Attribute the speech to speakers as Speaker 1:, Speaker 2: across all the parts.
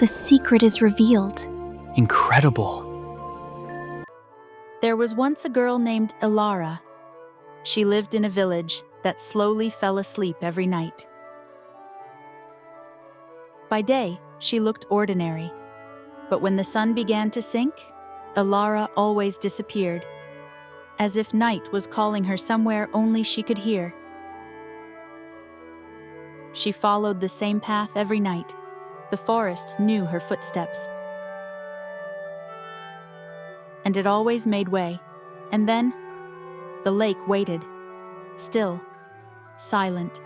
Speaker 1: the secret is revealed.
Speaker 2: Incredible.
Speaker 3: There was once a girl named Elara. She lived in a village that slowly fell asleep every night. By day, she looked ordinary, but when the sun began to sink, Elara always disappeared, as if night was calling her somewhere only she could hear. She followed the same path every night. The forest knew her footsteps. And it always made way. And then, the lake waited, still, silent,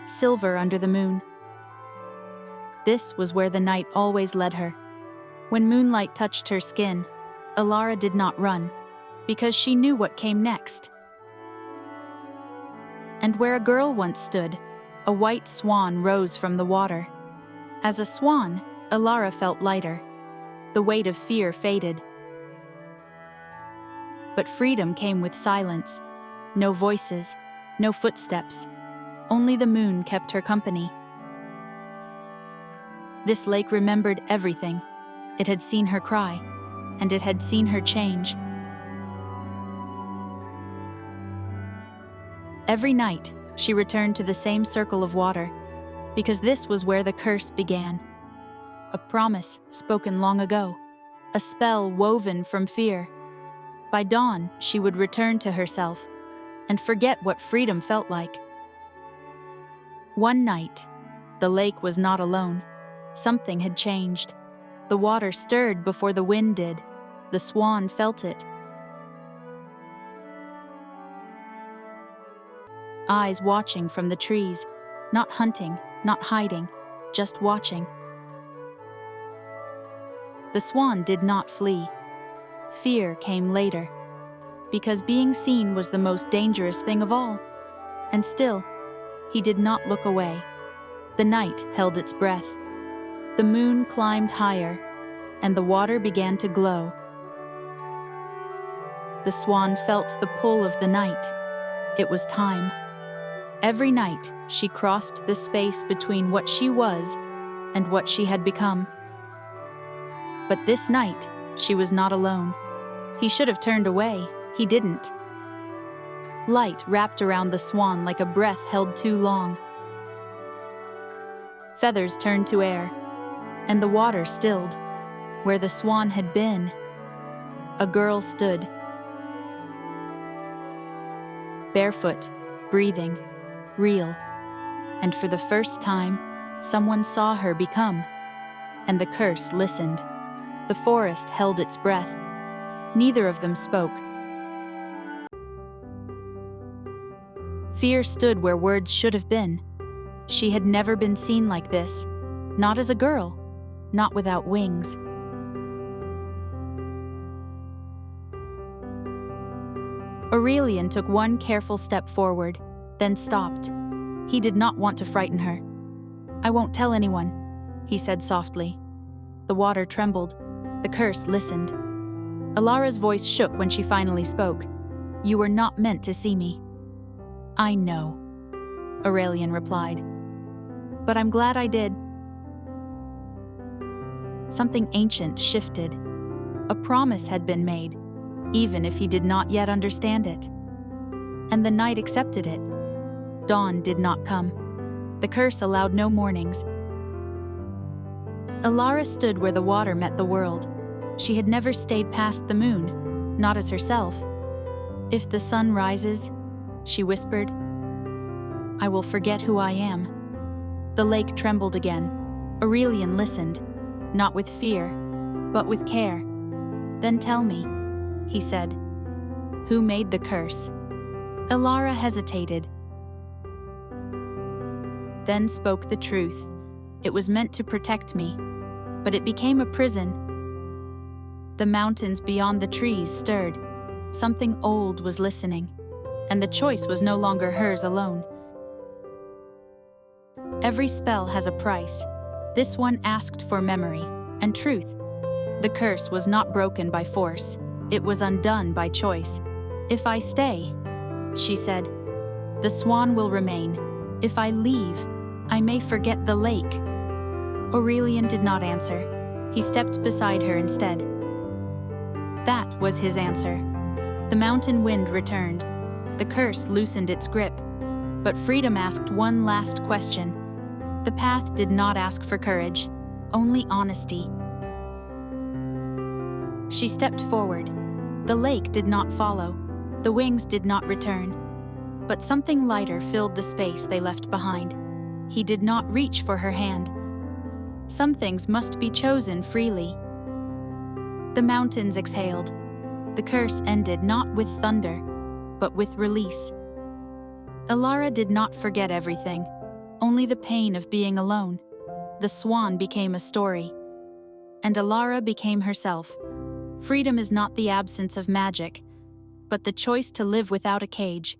Speaker 3: silver under the moon. This was where the night always led her. When moonlight touched her skin, Elara did not run, because she knew what came next. And where a girl once stood, a white swan rose from the water. As a swan, Elara felt lighter. The weight of fear faded. But freedom came with silence. No voices, no footsteps. Only the moon kept her company. This lake remembered everything. It had seen her cry, and it had seen her change. Every night, she returned to the same circle of water, because this was where the curse began. A promise spoken long ago, a spell woven from fear. By dawn, she would return to herself and forget what freedom felt like. One night, the lake was not alone. Something had changed. The water stirred before the wind did. The swan felt it. Eyes watching from the trees, not hunting, not hiding, just watching. The swan did not flee. Fear came later, because being seen was the most dangerous thing of all. And still, he did not look away. The night held its breath. The moon climbed higher, and the water began to glow. The swan felt the pull of the night. It was time. Every night, she crossed the space between what she was and what she had become. But this night, she was not alone. He should have turned away. He didn't. Light wrapped around the swan like a breath held too long. Feathers turned to air, and the water stilled. Where the swan had been, a girl stood. Barefoot, breathing, real. And for the first time, someone saw her become. And the curse listened. The forest held its breath. Neither of them spoke. Fear stood where words should have been. She had never been seen like this. Not as a girl, not without wings. Aurelian took one careful step forward, then stopped. He did not want to frighten her. "I won't tell anyone," he said softly. The water trembled. The curse listened. Elara's voice shook when she finally spoke. "You were not meant to see me." "I know," Aurelian replied. "But I'm glad I did." Something ancient shifted. A promise had been made, even if he did not yet understand it. And the night accepted it. Dawn did not come. The curse allowed no mornings. Elara stood where the water met the world. She had never stayed past the moon, not as herself. "If the sun rises," she whispered, "I will forget who I am." The lake trembled again. Aurelian listened, not with fear, but with care. "Then tell me," he said, "who made the curse?" Elara hesitated, then spoke the truth. "It was meant to protect me, but it became a prison." The mountains beyond the trees stirred. Something old was listening, and the choice was no longer hers alone. Every spell has a price. This one asked for memory and truth. The curse was not broken by force. It was undone by choice. "If I stay," she said, "the swan will remain. If I leave, I may forget the lake." Aurelian did not answer. He stepped beside her instead. That was his answer. The mountain wind returned. The curse loosened its grip. But freedom asked one last question. The path did not ask for courage, only honesty. She stepped forward. The lake did not follow. The wings did not return. But something lighter filled the space they left behind. He did not reach for her hand. Some things must be chosen freely. The mountains exhaled. The curse ended not with thunder, but with release. Elara did not forget everything, only the pain of being alone. The swan became a story, and Elara became herself. Freedom is not the absence of magic, but the choice to live without a cage.